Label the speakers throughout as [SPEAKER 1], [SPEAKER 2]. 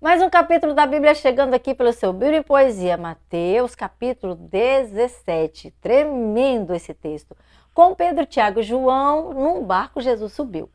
[SPEAKER 1] Mais um capítulo da Bíblia chegando aqui pelo seu Bíblia e Poesia, Mateus, capítulo 17. Tremendo esse texto. Com Pedro, Tiago e João, num barco Jesus subiu.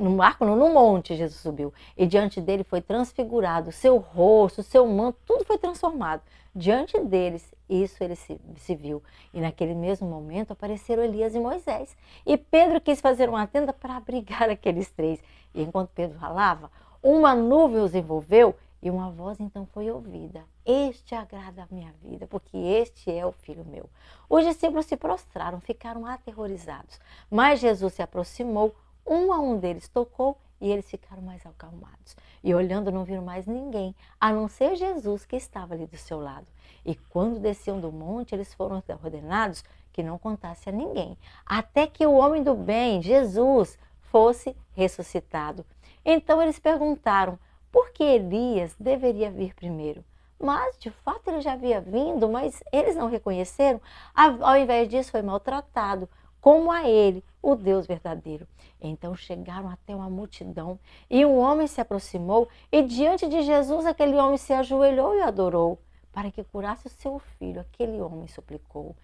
[SPEAKER 1] Num monte Jesus subiu. E diante dele foi transfigurado, seu rosto, seu manto, tudo foi transformado. Diante deles, isso ele se viu. E naquele mesmo momento apareceram Elias e Moisés. E Pedro quis fazer uma tenda para abrigar aqueles três. E enquanto Pedro falava, uma nuvem os envolveu e uma voz então foi ouvida. Este agrada a minha vida, porque este é o filho meu. Os discípulos se prostraram, ficaram aterrorizados. Mas Jesus se aproximou, um a um deles tocou e eles ficaram mais acalmados. E olhando não viram mais ninguém, a não ser Jesus que estava ali do seu lado. E quando desciam do monte, eles foram ordenados que não contasse a ninguém, até que o homem do bem, Jesus, fosse ressuscitado. Então eles perguntaram por que Elias deveria vir primeiro. Mas, de fato, ele já havia vindo, mas eles não reconheceram. Ao invés disso, foi maltratado, como a ele, o Deus verdadeiro. Então chegaram até uma multidão e um homem se aproximou e diante de Jesus aquele homem se ajoelhou e adorou. Para que curasse o seu filho, aquele homem suplicou.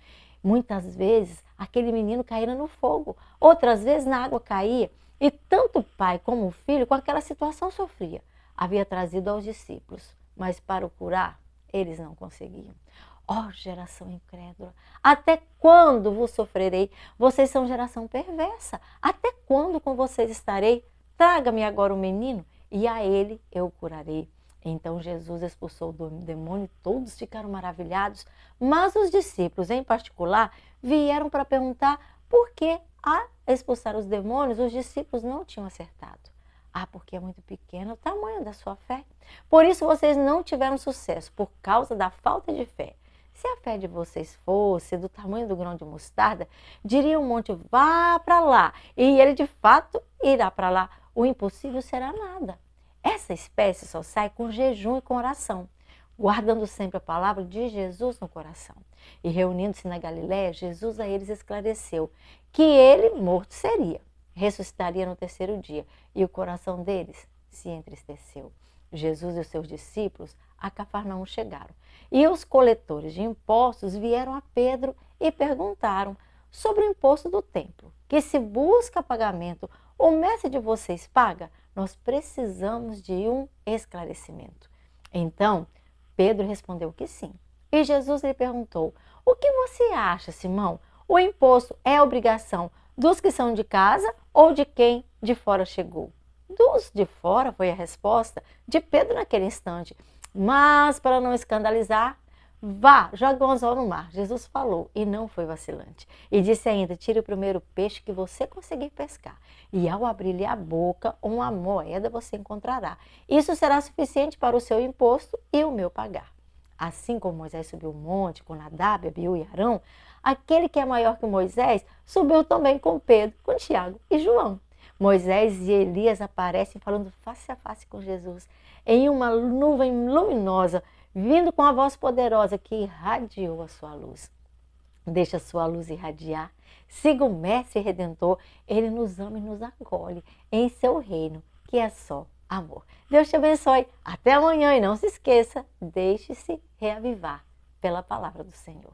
[SPEAKER 1] Muitas vezes aquele menino caíra no fogo, outras vezes na água caía. E tanto o pai como o filho, com aquela situação, sofria. Havia trazido aos discípulos, mas para o curar, eles não conseguiam. Ó geração incrédula, até quando vos sofrerei? Vocês são geração perversa. Até quando com vocês estarei? Traga-me agora o menino e a ele eu o curarei. Então Jesus expulsou o demônio e todos ficaram maravilhados. Mas os discípulos, em particular, vieram para perguntar por que a expulsar os demônios, os discípulos não tinham acertado. Porque é muito pequeno o tamanho da sua fé. Por isso vocês não tiveram sucesso, por causa da falta de fé. Se a fé de vocês fosse do tamanho do grão de mostarda, diria o monte, vá para lá, e ele de fato irá para lá. O impossível será nada. Essa espécie só sai com jejum e com oração, guardando sempre a palavra de Jesus no coração. E reunindo-se na Galiléia, Jesus a eles esclareceu que ele morto seria, ressuscitaria no terceiro dia, e o coração deles se entristeceu. Jesus e os seus discípulos a Cafarnaum chegaram, e os coletores de impostos vieram a Pedro e perguntaram sobre o imposto do templo, que se busca pagamento, o mestre de vocês paga? Nós precisamos de um esclarecimento. Então, Pedro respondeu que sim. E Jesus lhe perguntou, o que você acha, Simão? O imposto é obrigação dos que são de casa ou de quem de fora chegou? Dos de fora, foi a resposta de Pedro naquele instante. Mas, para não escandalizar, vá, joga um anzol no mar. Jesus falou e não foi vacilante. E disse ainda, tire o primeiro peixe que você conseguir pescar. E ao abrir-lhe a boca, uma moeda você encontrará. Isso será suficiente para o seu imposto e o meu pagar. Assim como Moisés subiu o monte com Nadab, Abiú e Arão, aquele que é maior que Moisés subiu também com Pedro, com Tiago e João. Moisés e Elias aparecem falando face a face com Jesus em uma nuvem luminosa, vindo com a voz poderosa que irradiou a sua luz. Deixa a sua luz irradiar. Siga o Mestre Redentor. Ele nos ama e nos acolhe em seu reino, que é só amor. Deus te abençoe. Até amanhã e não se esqueça, deixe-se reavivar pela palavra do Senhor.